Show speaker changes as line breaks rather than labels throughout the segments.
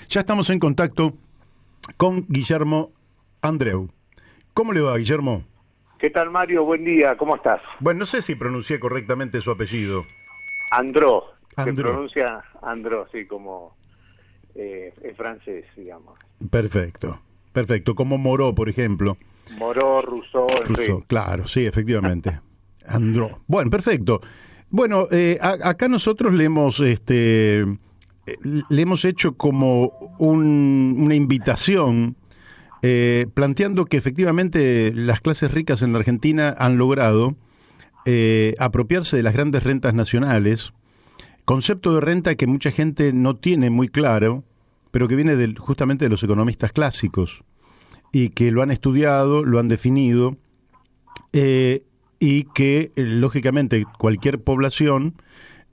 Ya estamos en contacto con Guillermo Andreu. ¿Cómo le va, Guillermo?
¿Qué tal, Mario? Buen día, ¿cómo estás?
Bueno, no sé si pronuncié correctamente su apellido.
Andró, se
Andreu.
pronuncia Andró, sí, como es francés, digamos.
Perfecto, perfecto. Como Moró, por ejemplo.
Moró, Rousseau, en
Rousseau,
fin.
claro, sí, efectivamente. Andró. Bueno, perfecto. Bueno, acá nosotros le hemos hecho como una invitación, planteando que efectivamente las clases ricas en la Argentina han logrado apropiarse de las grandes rentas nacionales, concepto de renta que mucha gente no tiene muy claro, pero que viene justamente de los economistas clásicos y que lo han estudiado, lo han definido, eh, y que lógicamente cualquier población,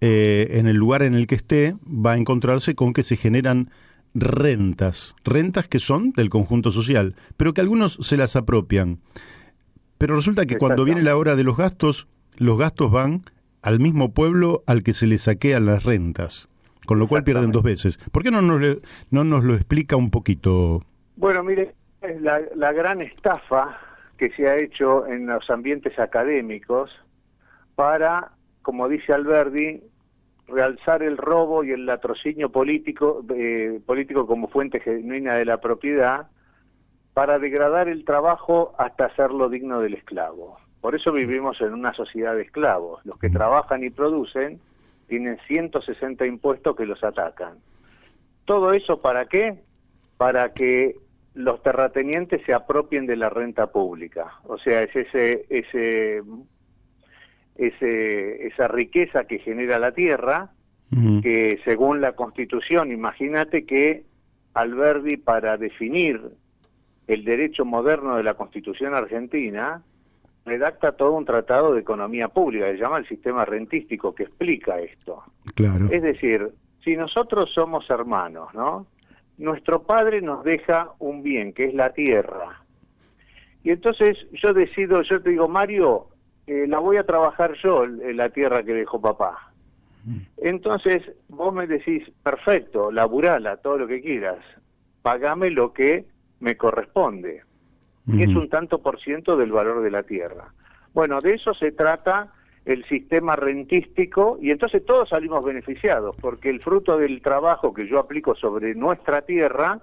en el lugar en el que esté, va a encontrarse con que se generan rentas que son del conjunto social, pero que algunos se las apropian. Pero resulta que cuando viene la
Exactamente.
hora de los gastos van al mismo pueblo al que se le saquean las rentas, con lo cual pierden dos
Exactamente.
veces. ¿Por qué no nos lo explica un poquito?
Bueno, mire, es la gran estafa que se ha hecho en los ambientes académicos para, como dice Alberdi, realzar el robo y el latrocinio político como fuente genuina de la propiedad, para degradar el trabajo hasta hacerlo digno del esclavo. Por eso vivimos en una sociedad de esclavos. Los que trabajan y producen tienen 160 impuestos que los atacan. ¿Todo eso para qué? Para que los terratenientes se apropien de la renta pública. O sea, es esa riqueza que genera la tierra,
Ujú.
que según la Constitución, imagínate que Alberdi, para definir el derecho moderno de la Constitución argentina, redacta todo un tratado de economía pública, que se llama el sistema rentístico, que explica esto.
Claro.
Es decir, si nosotros somos hermanos, ¿no? Nuestro padre nos deja un bien, que es la tierra. Y entonces yo te digo, Mario, la voy a trabajar yo, la tierra que dejó papá. Entonces vos me decís, perfecto, laburala, todo lo que quieras, pagame lo que me corresponde, que es
Ujú.
un tanto por ciento del valor de la tierra. Bueno, de eso se trata el sistema rentístico, y entonces todos salimos beneficiados, porque el fruto del trabajo que yo aplico sobre nuestra tierra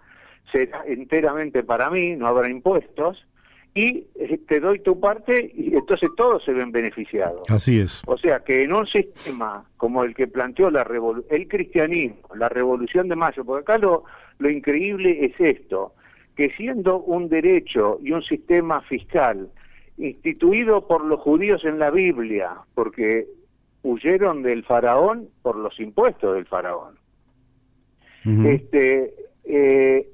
será enteramente para mí, no habrá impuestos, y te doy tu parte, y entonces todos se ven beneficiados.
Así es.
O sea que en un sistema como el que planteó el cristianismo, la Revolución de Mayo, porque acá lo increíble es esto, que siendo un derecho y un sistema fiscal instituido por los judíos en la Biblia, porque huyeron del faraón por los impuestos del faraón,
Ujú.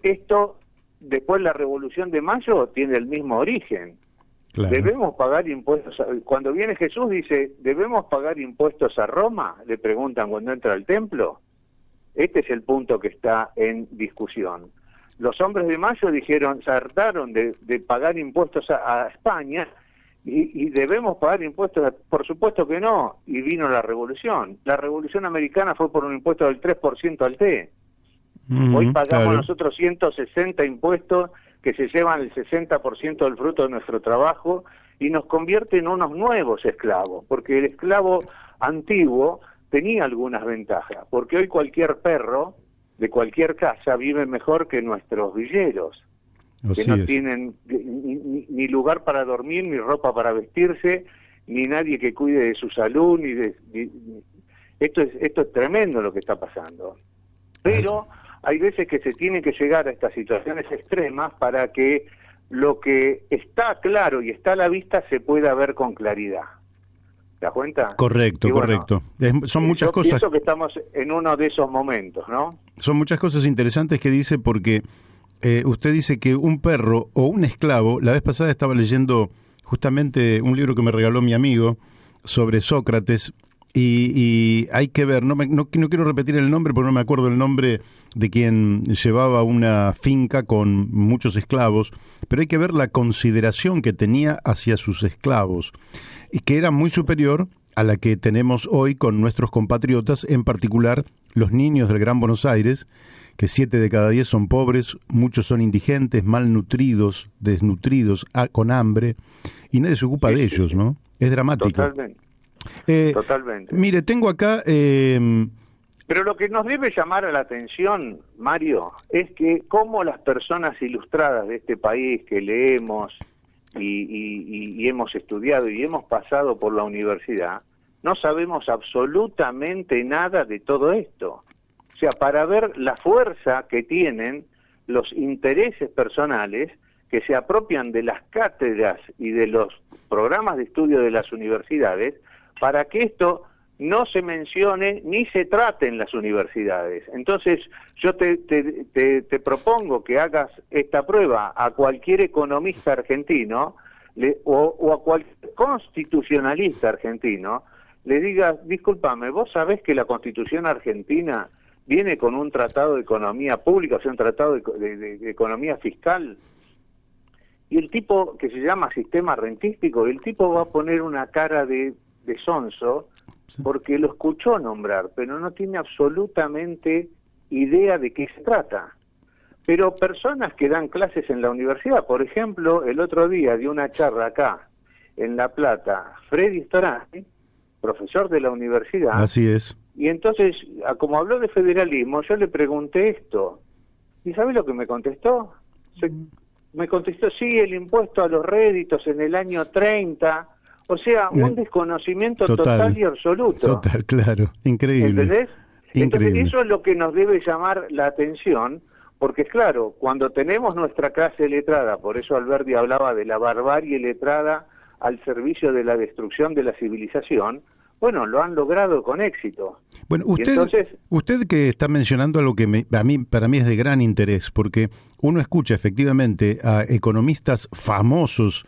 esto después la Revolución de Mayo tiene el mismo origen.
Claro.
¿Debemos pagar impuestos? Cuando viene Jesús dice, ¿debemos pagar impuestos a Roma? Le preguntan cuando entra al templo. Este es el punto que está en discusión. Los hombres de Mayo dijeron, se hartaron de pagar impuestos a España, y debemos pagar impuestos, por supuesto que no, y vino la revolución. La revolución americana fue por un impuesto del 3% al té. Hoy
Ujú.
pagamos
Claro.
nosotros 160 impuestos que se llevan el 60% del fruto de nuestro trabajo, y nos convierte en unos nuevos esclavos, porque el esclavo antiguo tenía algunas ventajas, porque hoy cualquier perro de cualquier casa vive mejor que nuestros villeros, que
Así
no
es.
tienen ni lugar para dormir, ni ropa para vestirse, ni nadie que cuide de su salud, esto es tremendo lo que está pasando.
Ah,
Pero hay veces que se tiene que llegar a estas situaciones extremas para que lo que está claro y está a la vista se pueda ver con claridad. ¿Te das cuenta?
correcto,
Y bueno,
correcto. Son muchas
yo
cosas,
pienso que estamos en uno de esos momentos, ¿no?
son muchas cosas interesantes que dice porque usted dice que un perro o un esclavo, la vez pasada estaba leyendo justamente un libro que me regaló mi amigo sobre Sócrates, y hay que ver, no quiero repetir el nombre porque no me acuerdo el nombre de quien llevaba una finca con muchos esclavos, pero hay que ver la consideración que tenía hacia sus esclavos, y que era muy superior a la que tenemos hoy con nuestros compatriotas, en particular los niños del Gran Buenos Aires, que 7 de cada 10 son pobres, muchos son indigentes, malnutridos, desnutridos, con hambre, y nadie se ocupa de ellos, ¿no? Es dramático.
Totalmente. Totalmente.
Mire, tengo acá...
Pero lo que nos debe llamar a la atención, Mario, es que cómo las personas ilustradas de este país que leemos y hemos estudiado y hemos pasado por la universidad, no sabemos absolutamente nada de todo esto. O sea, para ver la fuerza que tienen los intereses personales que se apropian de las cátedras y de los programas de estudio de las universidades, para que esto no se mencione ni se trate en las universidades. Entonces, yo te propongo que hagas esta prueba a cualquier economista argentino o a cualquier constitucionalista argentino, le digas, discúlpame, ¿vos sabés que la Constitución argentina viene con un tratado de economía pública, o sea, un tratado de economía fiscal? Y el tipo, que se llama sistema rentístico, el tipo va a poner una cara de sonso, porque lo escuchó nombrar, pero no tiene absolutamente idea de qué se trata. Pero personas que dan clases en la universidad, por ejemplo, el otro día dio una charla acá, en La Plata, Freddy Storani, profesor de la universidad.
Así es.
Y entonces, como habló de federalismo, yo le pregunté esto. ¿Y sabe lo que me contestó? Me contestó, sí, el impuesto a los réditos en el año 30... O sea, un desconocimiento total y absoluto.
Total, claro, increíble.
¿Entendés?
Increíble.
Entonces eso es lo que nos debe llamar la atención, porque claro, cuando tenemos nuestra clase letrada, por eso Alberti hablaba de la barbarie letrada al servicio de la destrucción de la civilización, bueno, lo han logrado con éxito.
Bueno, usted que está mencionando algo que para mí es de gran interés, porque uno escucha efectivamente a economistas famosos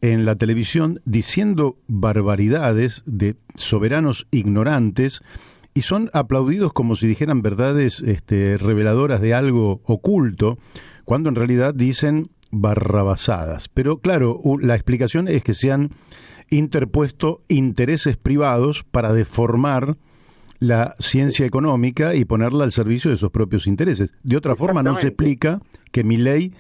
en la televisión diciendo barbaridades de soberanos ignorantes y son aplaudidos como si dijeran verdades reveladoras de algo oculto, cuando en realidad dicen barrabasadas. Pero claro, la explicación es que se han interpuesto intereses privados para deformar la ciencia económica y ponerla al servicio de sus propios intereses. De otra forma no se explica que Milei,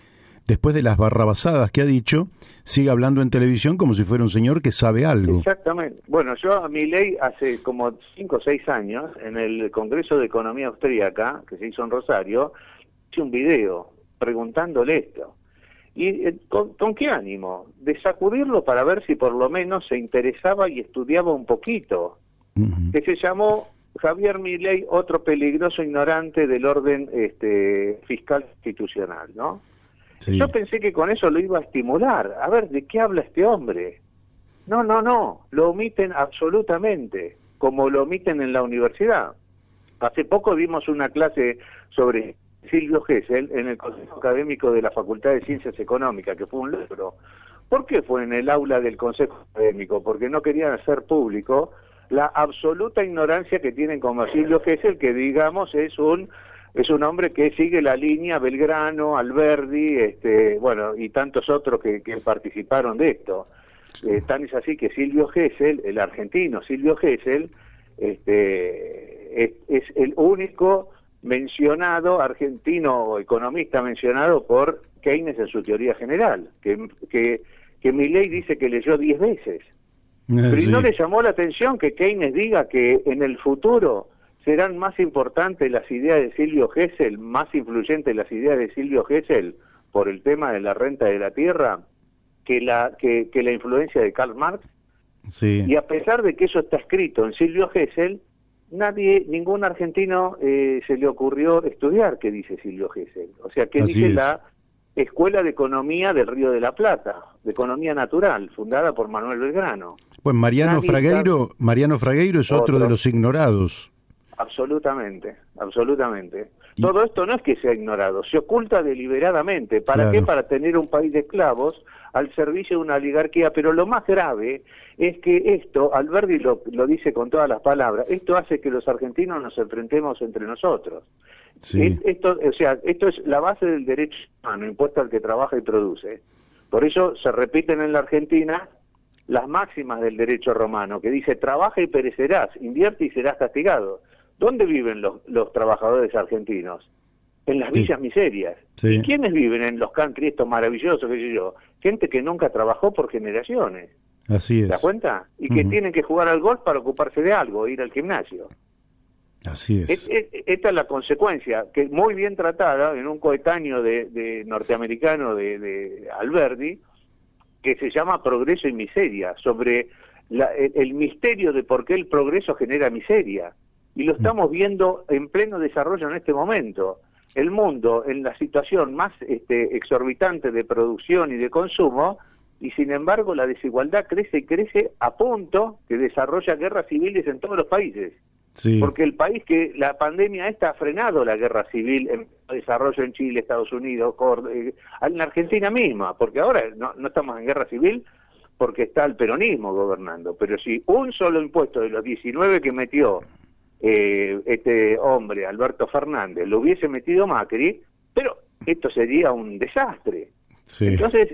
después de las barrabasadas que ha dicho, sigue hablando en televisión como si fuera un señor que sabe algo.
Exactamente. Bueno, yo a Milei hace como 5 o 6 años, en el Congreso de Economía Austríaca, que se hizo en Rosario, hice un video preguntándole esto. ¿Y con qué ánimo? De sacudirlo para ver si por lo menos se interesaba y estudiaba un poquito. Que se llamó Javier Milei, otro peligroso ignorante del orden fiscal institucional, ¿no? Sí. Yo pensé que con eso lo iba a estimular. A ver, ¿de qué habla este hombre? No, lo omiten absolutamente, como lo omiten en la universidad. Hace poco vimos una clase sobre Silvio Gesell en el Consejo Académico de la Facultad de Ciencias Económicas, que fue un logro. ¿Por qué fue en el aula del Consejo Académico? Porque no querían hacer público la absoluta ignorancia que tienen como Silvio Gesell, que digamos es un hombre que sigue la línea Belgrano, Alberdi, bueno, y tantos otros que participaron de esto. Tan es así que Silvio Gesell, el argentino Silvio Gesell, es el único mencionado argentino economista mencionado por Keynes en su teoría general, que Milei dice que leyó 10 veces. Pero sí. ¿No le llamó la atención que Keynes diga que en el futuro serán más importantes las ideas de Silvio Gesell, más influyentes las ideas de Silvio Gesell por el tema de la renta de la tierra que la influencia de Karl Marx? Sí. Y a pesar de que eso está escrito en Silvio Gesell, ningún argentino se le ocurrió estudiar qué dice Silvio Gesell. O sea, qué dice la Escuela de Economía del Río de la Plata, de Economía Natural, fundada por Manuel Belgrano.
Pues Mariano Fragueiro es otro de los ignorados.
Absolutamente. Todo esto no es que sea ignorado, se oculta deliberadamente. ¿Para qué? Para tener un país de esclavos al servicio de una oligarquía. Pero lo más grave es que esto, Alberti lo dice con todas las palabras, esto hace que los argentinos nos enfrentemos entre nosotros. Sí. Esto es la base del derecho humano, impuesto al que trabaja y produce. Por eso se repiten en la Argentina las máximas del derecho romano, que dice: trabaja y perecerás, invierte y serás castigado. ¿Dónde viven los trabajadores argentinos? En las villas miserias.
Sí.
¿Y quiénes viven en los country estos maravillosos, qué sé yo? Gente que nunca trabajó por generaciones.
Así
¿Te das
es.
cuenta? Y que tienen que jugar al golf para ocuparse de algo, ir al gimnasio.
Así es.
Esta es la consecuencia, que muy bien tratada en un coetáneo de norteamericano de Alberdi, que se llama Progreso y Miseria, sobre el misterio de por qué el progreso genera miseria. Y lo estamos viendo en pleno desarrollo en este momento. El mundo en la situación más exorbitante de producción y de consumo, y sin embargo la desigualdad crece y crece a punto que desarrolla guerras civiles en todos los países.
Sí.
Porque el país que la pandemia ha frenado la guerra civil en desarrollo en Chile, Estados Unidos, en la Argentina misma, porque ahora no estamos en guerra civil porque está el peronismo gobernando, pero si un solo impuesto de los 19 que metió este hombre, Alberto Fernández, lo hubiese metido Macri, pero esto sería un desastre.
Sí.
Entonces,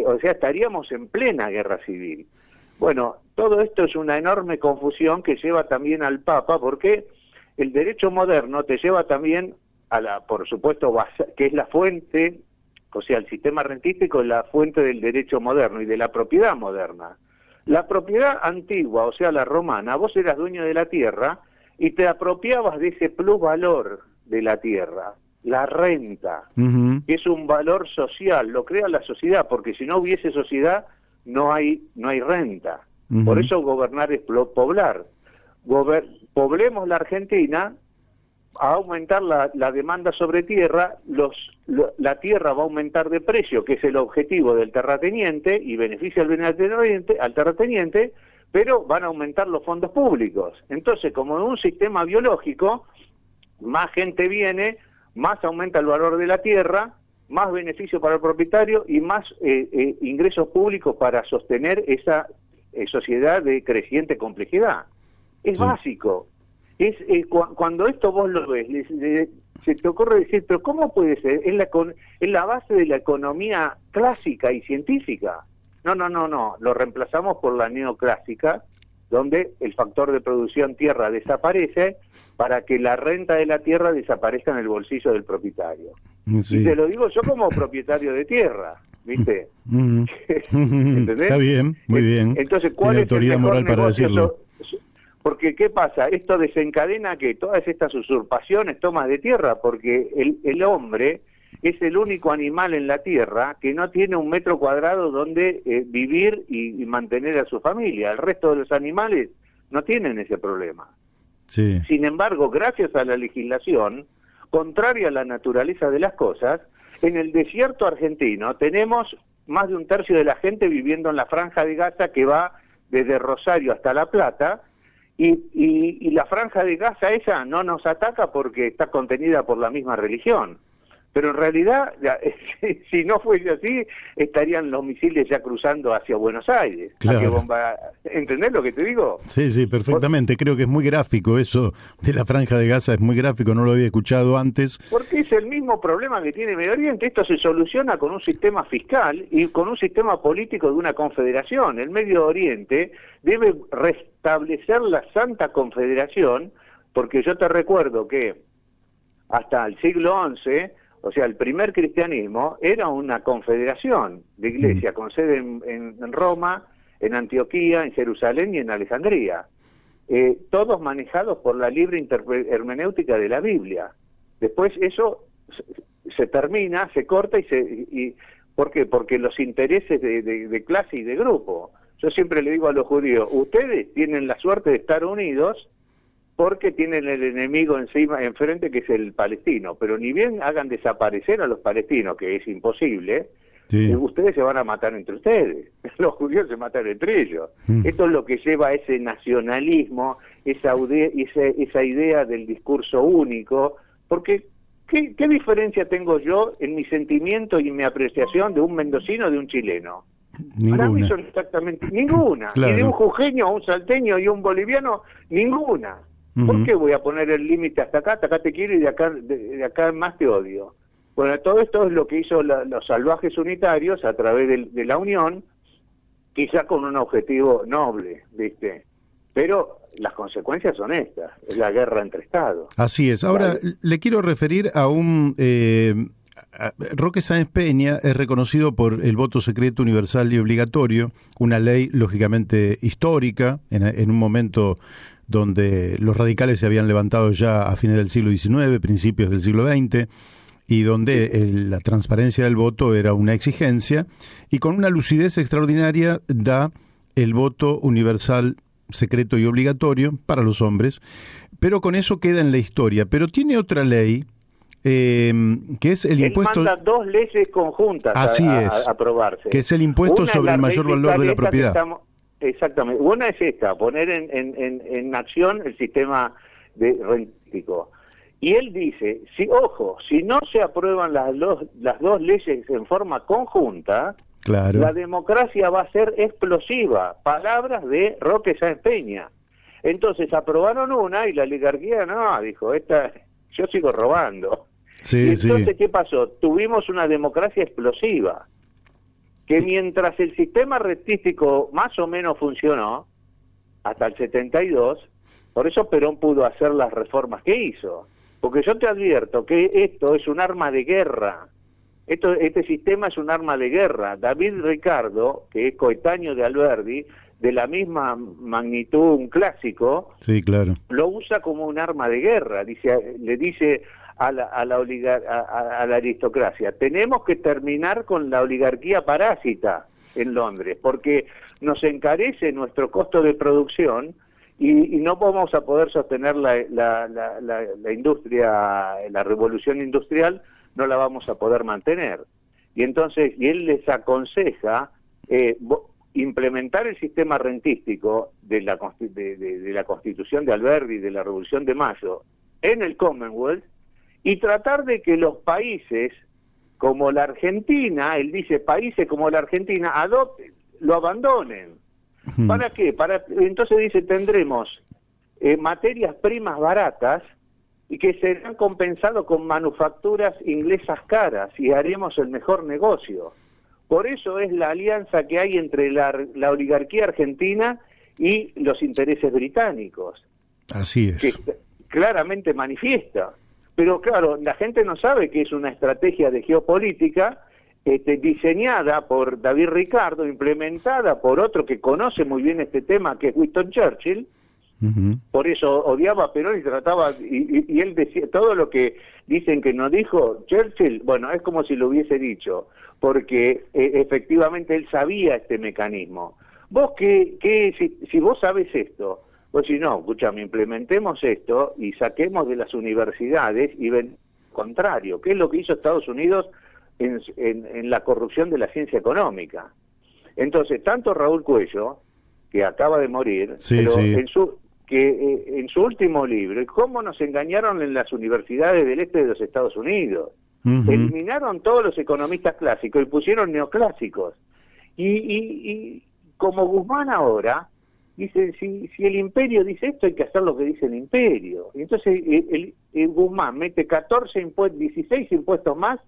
o sea, estaríamos en plena guerra civil. Bueno, todo esto es una enorme confusión que lleva también al Papa, porque el derecho moderno te lleva también por supuesto, que es la fuente, o sea, el sistema rentístico es la fuente del derecho moderno y de la propiedad moderna. La propiedad antigua, o sea, la romana, vos eras dueño de la tierra y te apropiabas de ese plusvalor de la tierra, la renta, que es un valor social, lo crea la sociedad, porque si no hubiese sociedad no hay renta. Por eso gobernar es poblar. Poblemos la Argentina, a aumentar la demanda sobre tierra, la tierra va a aumentar de precio, que es el objetivo del terrateniente, y beneficia al terrateniente, pero van a aumentar los fondos públicos. Entonces, como en un sistema biológico, más gente viene, más aumenta el valor de la tierra, más beneficio para el propietario y más ingresos públicos para sostener esa sociedad de creciente complejidad. Es básico. Cuando esto vos lo ves, se te ocurre decir, pero ¿cómo puede ser? Es la base de la economía clásica y científica. No, lo reemplazamos por la neoclásica, donde el factor de producción tierra desaparece para que la renta de la tierra desaparezca en el bolsillo del propietario. Sí. Y te lo digo yo como propietario de tierra, ¿viste?
¿Entendés? Está bien, muy bien.
Entonces, ¿cuál es
autoridad
el mejor
moral para decirlo?
Porque, ¿qué pasa? Esto desencadena que todas estas usurpaciones, tomas de tierra, porque el hombre es el único animal en la tierra que no tiene un metro cuadrado donde vivir y mantener a su familia. El resto de los animales no tienen ese problema.
Sí.
Sin embargo, gracias a la legislación, contraria a la naturaleza de las cosas, en el desierto argentino tenemos más de un tercio de la gente viviendo en la Franja de Gaza, que va desde Rosario hasta La Plata, y la Franja de Gaza esa no nos ataca porque está contenida por la misma religión. Pero en realidad, si no fuese así, estarían los misiles ya cruzando hacia Buenos Aires.
Claro.
¿Entendés lo que te digo?
Sí, perfectamente. Creo que es muy gráfico eso de la Franja de Gaza, es muy gráfico, no lo había escuchado antes.
Porque es el mismo problema que tiene Medio Oriente. Esto se soluciona con un sistema fiscal y con un sistema político de una confederación. El Medio Oriente debe restablecer la Santa Confederación, porque yo te recuerdo que hasta el siglo XI, o sea, el primer cristianismo era una confederación de iglesia con sede en Roma, en Antioquía, en Jerusalén y en Alejandría. Todos manejados por la libre hermenéutica de la Biblia. Después eso se termina, se corta ¿por qué? Porque los intereses de clase y de grupo. Yo siempre le digo a los judíos, ustedes tienen la suerte de estar unidos porque tienen el enemigo enfrente, que es el palestino, pero ni bien hagan desaparecer a los palestinos, que es imposible, ustedes se van a matar entre ustedes, los judíos se matan entre ellos. Esto es lo que lleva a ese nacionalismo, esa idea del discurso único, porque ¿qué diferencia tengo yo en mi sentimiento y en mi apreciación de un mendocino de un chileno?
Ninguna.
Para mí son exactamente ninguna.
Claro.
Y de un jujeño, un salteño y un boliviano, ninguna. ¿Por qué voy a poner el límite hasta acá te quiero y de acá más te odio? Bueno, todo esto es lo que hizo los salvajes unitarios a través de la unión, quizá con un objetivo noble, ¿viste? Pero las consecuencias son estas, es la guerra entre Estados.
Así es. Ahora, le quiero referir a Roque Sáenz Peña es reconocido por el voto secreto universal y obligatorio, una ley lógicamente histórica, en un momento donde los radicales se habían levantado ya a fines del siglo XIX, principios del siglo XX, y donde la transparencia del voto era una exigencia, y con una lucidez extraordinaria da el voto universal, secreto y obligatorio para los hombres, pero con eso queda en la historia. Pero tiene otra ley, que es el impuesto...
Él manda dos leyes conjuntas a aprobarse.
Que es el impuesto sobre el mayor valor de la propiedad.
Exactamente. Una es esta, poner en acción el sistema rentístico. Y él dice, si no se aprueban las dos leyes en forma conjunta,
claro,
la democracia va a ser explosiva. Palabras de Roque Sáenz Peña. Entonces aprobaron una y la oligarquía no, dijo, yo sigo robando.
Sí,
y entonces,
sí.
¿qué pasó? Tuvimos una democracia explosiva, que mientras el sistema rentístico más o menos funcionó, hasta el 72, por eso Perón pudo hacer las reformas que hizo. Porque yo te advierto que esto es un arma de guerra. Este sistema es un arma de guerra. David Ricardo, que es coetáneo de Alberdi, de la misma magnitud, un clásico,
sí, claro,
lo usa como un arma de guerra. Le dice a la aristocracia, tenemos que terminar con la oligarquía parásita en Londres, porque nos encarece nuestro costo de producción y no vamos a poder sostener la industria, la revolución industrial, no la vamos a poder mantener. Y entonces, él les aconseja implementar el sistema rentístico de la Constitución de Alberdi, de la Revolución de Mayo, en el Commonwealth, y tratar de que los países como la Argentina, él dice países como la Argentina, lo abandonen. ¿Para qué? Entonces dice, tendremos materias primas baratas y que serán compensados con manufacturas inglesas caras y haremos el mejor negocio. Por eso es la alianza que hay entre la oligarquía argentina y los intereses británicos.
Así es.
Que claramente manifiesta. Pero claro, la gente no sabe que es una estrategia de geopolítica diseñada por David Ricardo, implementada por otro que conoce muy bien este tema, que es Winston Churchill. Por eso odiaba a Perón y trataba, y él decía, todo lo que dicen que no dijo Churchill, bueno, es como si lo hubiese dicho, porque efectivamente él sabía este mecanismo. Vos si vos sabes esto, vos si no, escúchame, implementemos esto y saquemos de las universidades y ven contrario, que es lo que hizo Estados Unidos en la corrupción de la ciencia económica. Entonces, tanto Raúl Cuello, que acaba de morir,
sí,
pero
sí,
en su último libro, cómo nos engañaron en las universidades del este de los Estados Unidos. Eliminaron todos los economistas clásicos y pusieron neoclásicos. Y como Guzmán ahora, dice, si el imperio dice esto, hay que hacer lo que dice el imperio. Y entonces el Guzmán mete 16 impuestos más,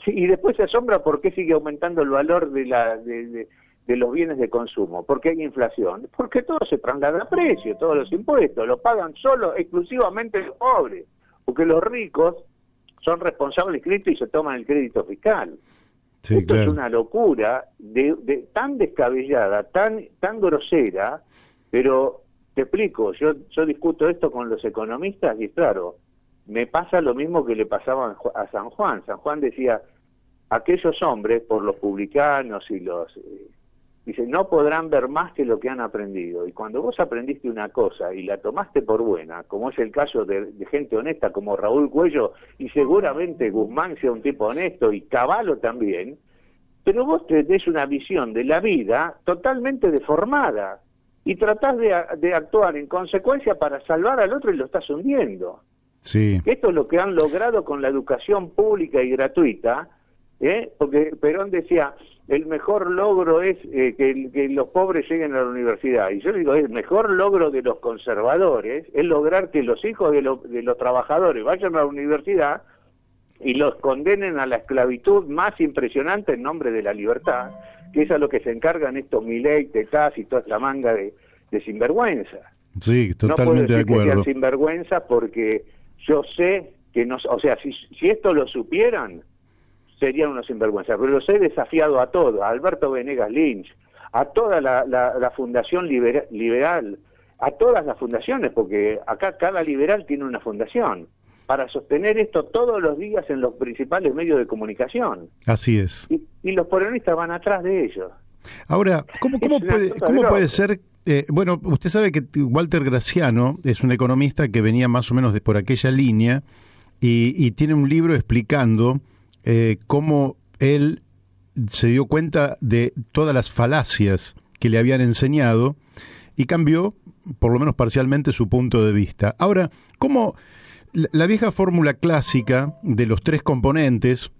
y después se asombra por qué sigue aumentando el valor de los bienes de consumo. ¿Por qué hay inflación? Porque todo se traslada a precio, todos los impuestos, lo pagan solo, exclusivamente los pobres, porque los ricos son responsables del crédito y se toman el crédito fiscal.
Sí,
Esto
claro.
es una locura tan descabellada, tan grosera, pero te explico, yo discuto esto con los economistas y claro, me pasa lo mismo que le pasaba a San Juan. San Juan decía, aquellos hombres, por los publicanos y dice, no podrán ver más que lo que han aprendido. Y cuando vos aprendiste una cosa y la tomaste por buena, como es el caso de gente honesta como Raúl Cuello, y seguramente Guzmán sea un tipo honesto, y Cavallo también, pero vos tenés una visión de la vida totalmente deformada, y tratás de actuar en consecuencia para salvar al otro y lo estás hundiendo.
Sí.
Esto es lo que han logrado con la educación pública y gratuita, porque Perón decía, el mejor logro es que los pobres lleguen a la universidad. Y yo digo, el mejor logro de los conservadores es lograr que los hijos de los trabajadores vayan a la universidad y los condenen a la esclavitud más impresionante en nombre de la libertad, que es a lo que se encargan estos Milei, Tetaz y toda esta manga de sinvergüenza.
Sí,
No puedo
totalmente de
decir que sean
acuerdo.
sinvergüenzas porque yo sé que no, o sea, si esto lo supieran, serían unos sinvergüenzas, pero los he desafiado a todos, a Alberto Venegas Lynch, a toda la Fundación Liberal, a todas las fundaciones, porque acá cada liberal tiene una fundación, para sostener esto todos los días en los principales medios de comunicación.
Así es.
Y los peronistas van atrás de ellos.
Ahora,
Es una cosa de
cómo puede
loco.
ser? Bueno, usted sabe que Walter Graciano es un economista que venía más o menos por aquella línea y tiene un libro explicando cómo él se dio cuenta de todas las falacias que le habían enseñado y cambió, por lo menos parcialmente, su punto de vista. Ahora, ¿cómo la vieja fórmula clásica de los tres componentes,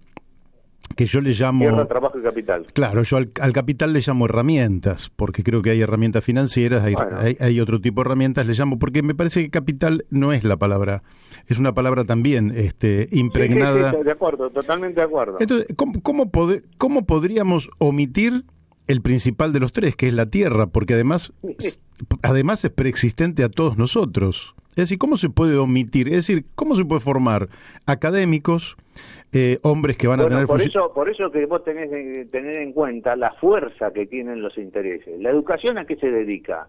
que yo le
Tierra,
llamo...
trabajo y capital.
Claro, yo al capital le llamo herramientas, porque creo que hay herramientas financieras,
Bueno.
hay otro tipo de herramientas, le llamo, porque me parece que capital no es la palabra, es una palabra también impregnada.
Sí, de acuerdo, totalmente de acuerdo.
Entonces, ¿cómo podríamos omitir el principal de los tres, que es la tierra? Porque además es preexistente a todos nosotros. Es decir, ¿cómo se puede omitir? Es decir, ¿cómo se puede formar académicos, hombres que van a tener...
Por eso que vos tenés que tener en cuenta la fuerza que tienen los intereses. ¿La educación a qué se dedica?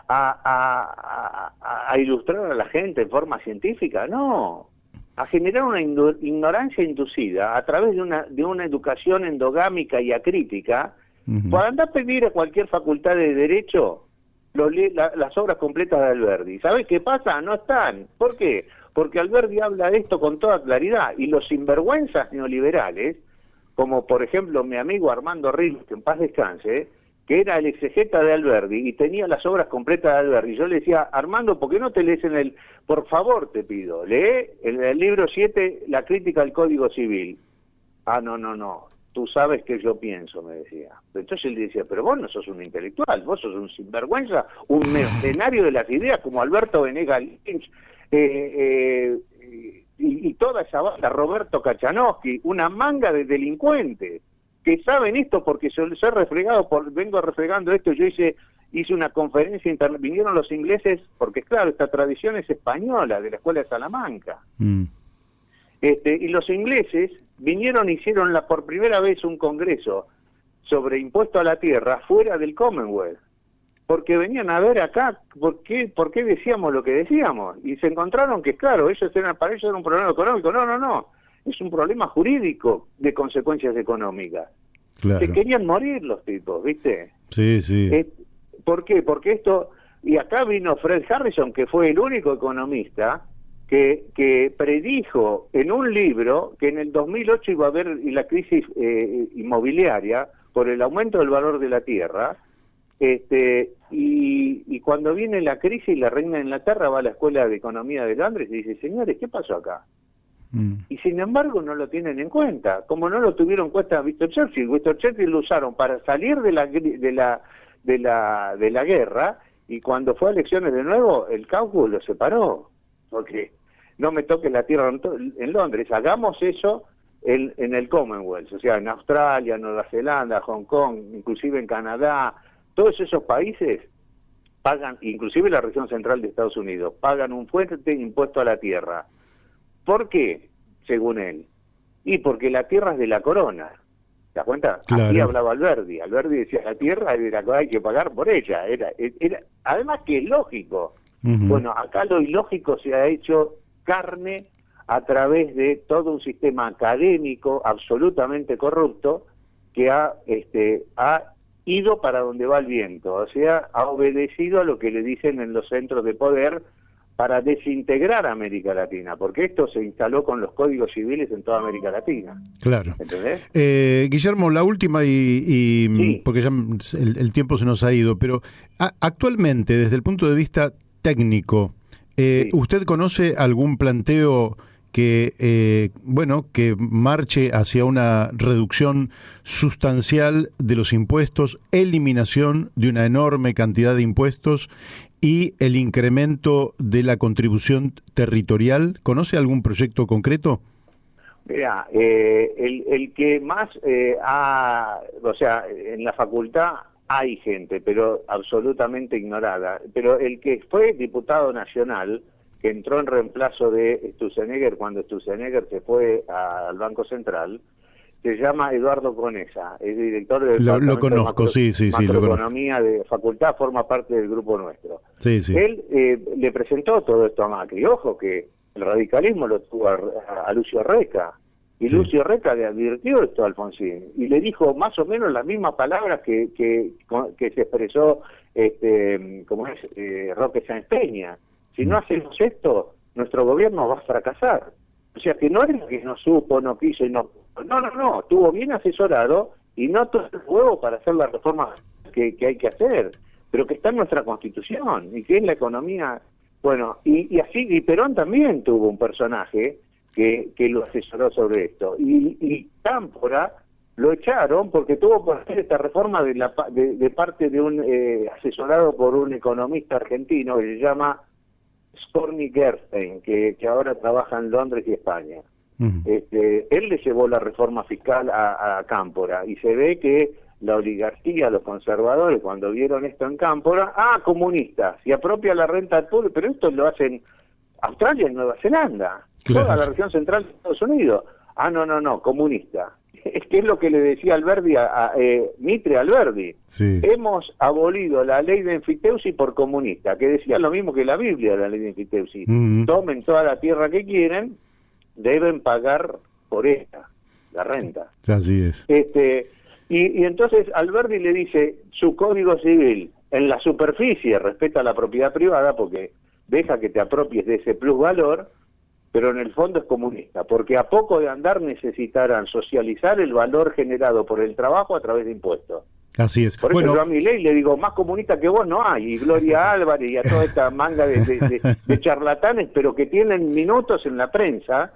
¿A ilustrar a la gente en forma científica? No. A generar una ignorancia inducida a través de una educación endogámica y acrítica. Para andar a pedir a cualquier facultad de Derecho las obras completas de Alberdi. ¿Sabés qué pasa? No están. ¿Por qué? Porque Alberdi habla de esto con toda claridad, y los sinvergüenzas neoliberales, como por ejemplo mi amigo Armando Ríos, que en paz descanse, que era el exegeta de Alberdi y tenía las obras completas de Alberdi. Yo le decía, Armando, ¿por qué no te lees por favor te pido, lee en el libro 7, la crítica al Código Civil? Ah, no, tú sabes que yo pienso, me decía. Entonces él decía, pero vos no sos un intelectual, vos sos un sinvergüenza, un mercenario de las ideas como Alberto Venegas Lynch, y toda esa banda, Roberto Kachanowski, una manga de delincuentes que saben esto porque se he refregado, vengo refregando esto. Yo hice una conferencia vinieron los ingleses, porque claro, esta tradición es española, de la Escuela de Salamanca. Y los ingleses vinieron e hicieron por primera vez un congreso sobre impuesto a la tierra fuera del Commonwealth, porque venían a ver acá por qué decíamos lo que decíamos, y se encontraron que, claro, para ellos era un problema económico. No, es un problema jurídico de consecuencias económicas.
Claro.
Se querían morir los tipos, ¿viste?
Sí.
¿Por qué? Porque y acá vino Fred Harrison, que fue el único economista que predijo en un libro que en el 2008 iba a haber la crisis inmobiliaria por el aumento del valor de la tierra. Y cuando viene la crisis, la reina de Inglaterra va a la Escuela de Economía de Londres y dice, señores, ¿qué pasó acá? Y sin embargo no lo tienen en cuenta, como no lo tuvieron en cuenta Winston Churchill. Winston Churchill lo usaron para salir de la guerra, y cuando fue a elecciones de nuevo, el caucus lo separó, porque no me toque la tierra en Londres, hagamos eso en el Commonwealth, o sea, en Australia, Nueva Zelanda, Hong Kong, inclusive en Canadá. Todos esos países pagan, inclusive la región central de Estados Unidos, pagan un fuerte impuesto a la tierra. ¿Por qué? Según él. Y porque la tierra es de la corona. ¿Te das cuenta?
Claro.
Aquí hablaba Alberdi. Alberdi decía, la tierra es de la corona, hay que pagar por ella. Además que es lógico. Bueno, acá lo ilógico se ha hecho carne a través de todo un sistema académico absolutamente corrupto que ha ido para donde va el viento, o sea, ha obedecido a lo que le dicen en los centros de poder para desintegrar a América Latina, porque esto se instaló con los códigos civiles en toda América Latina.
Claro.
¿Entendés?
Guillermo, la última,
Sí.
porque ya el tiempo se nos ha ido, pero actualmente, desde el punto de vista técnico,
Sí.
¿usted conoce algún planteo que marche hacia una reducción sustancial de los impuestos, eliminación de una enorme cantidad de impuestos y el incremento de la contribución territorial? ¿Conoce algún proyecto concreto?
Mira, el que más en la facultad hay gente, pero absolutamente ignorada. Pero el que fue diputado nacional, que entró en reemplazo de Sturzenegger cuando Sturzenegger se fue al Banco Central, se llama Eduardo Conesa, es director del
Lo conozco, sí,
macroeconomía de facultad, forma parte del grupo nuestro.
Sí, sí.
Él le presentó todo esto a Macri. Ojo que el radicalismo lo tuvo a Lucio Reca, y sí. Lucio Reca le advirtió esto a Alfonsín, y le dijo más o menos las mismas palabras que se expresó Roque Sáenz Peña. Si no hacemos esto, nuestro gobierno va a fracasar. O sea, que no es que no supo, no quiso y no... No, estuvo bien asesorado y no todo el juego para hacer la reforma que hay que hacer, pero que está en nuestra Constitución y que es la economía... Bueno, y así, y Perón también tuvo un personaje que lo asesoró sobre esto. Y Cámpora lo echaron porque tuvo que hacer esta reforma de parte de un asesorado por un economista argentino que se llama Storni Gerstein, que ahora trabaja en Londres y España. Él le llevó la reforma fiscal a Cámpora y se ve que la oligarquía, los conservadores, cuando vieron esto en Cámpora, comunistas, se apropia la renta al pueblo, pero esto lo hacen Australia y Nueva Zelanda, claro. Toda la región central de Estados Unidos. No, comunista. Es que es lo que le decía Alberdi Mitre Alberdi. Sí. Hemos abolido la ley de enfiteusi por comunista, que decía lo mismo que la Biblia, la ley de enfiteusi. Tomen toda la tierra que quieren, deben pagar por ella, la renta.
Así es.
Y entonces Alberdi le dice, su código civil, en la superficie respeta la propiedad privada porque deja que te apropies de ese plusvalor, pero en el fondo es comunista, porque a poco de andar necesitarán socializar el valor generado por el trabajo a través de impuestos.
Así es.
Por eso yo a Milei le digo, más comunista que vos no hay, y Gloria Álvarez y a toda esta manga de charlatanes, pero que tienen minutos en la prensa,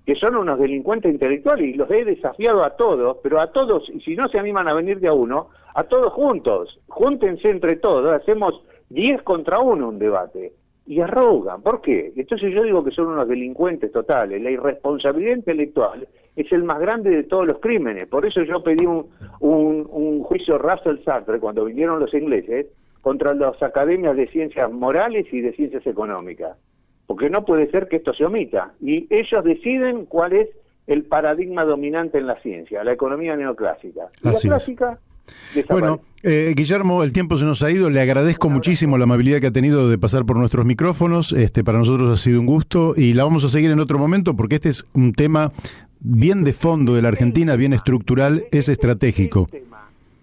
que son unos delincuentes intelectuales, y los he desafiado a todos, pero a todos, y si no se animan a venir de a uno, a todos juntos, júntense entre todos, hacemos 10 contra 1 un debate. Y arrogan, ¿por qué? Entonces yo digo que son unos delincuentes totales. La irresponsabilidad intelectual es el más grande de todos los crímenes. Por eso yo pedí un juicio Russell Sartre cuando vinieron los ingleses contra las academias de ciencias morales y de ciencias económicas. Porque no puede ser que esto se omita. Y ellos deciden cuál es el paradigma dominante en la ciencia, la economía neoclásica. Y la clásica...
Bueno, Guillermo, el tiempo se nos ha ido. Le agradezco muchísimo la amabilidad que ha tenido de pasar por nuestros micrófonos. Para nosotros ha sido un gusto y la vamos a seguir en otro momento porque este es un tema bien de fondo de la Argentina, bien estructural, es estratégico.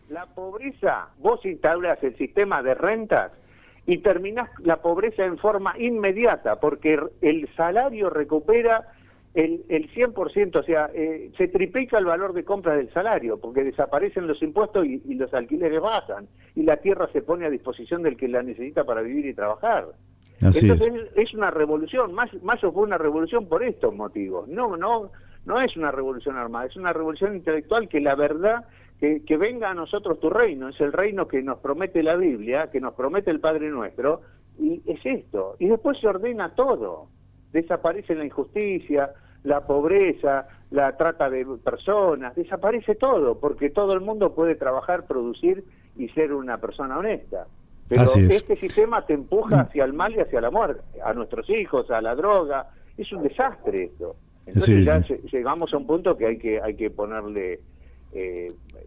La pobreza, vos instauras el sistema de rentas y terminás la pobreza en forma inmediata porque el salario recupera el 100%, o sea, se triplica el valor de compra del salario, porque desaparecen los impuestos y los alquileres bajan, y la tierra se pone a disposición del que la necesita para vivir y trabajar. Así Entonces es una revolución, Mayo fue una revolución por estos motivos, no es una revolución armada, es una revolución intelectual que la verdad, que venga a nosotros tu reino, es el reino que nos promete la Biblia, que nos promete el Padre Nuestro, y es esto, y después se ordena todo, desaparece la injusticia, la pobreza, la trata de personas, desaparece todo, porque todo el mundo puede trabajar, producir y ser una persona honesta. Pero este sistema te empuja hacia el mal y hacia la muerte, a nuestros hijos, a la droga, es un desastre esto. Entonces llegamos a un punto que hay que ponerle...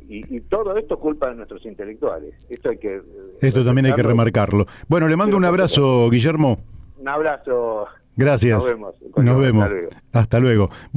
y todo esto es culpa de nuestros intelectuales. Esto
también hay que remarcarlo. Bueno, le mando un abrazo, Guillermo.
Un abrazo.
Gracias.
Nos vemos.
Hasta luego.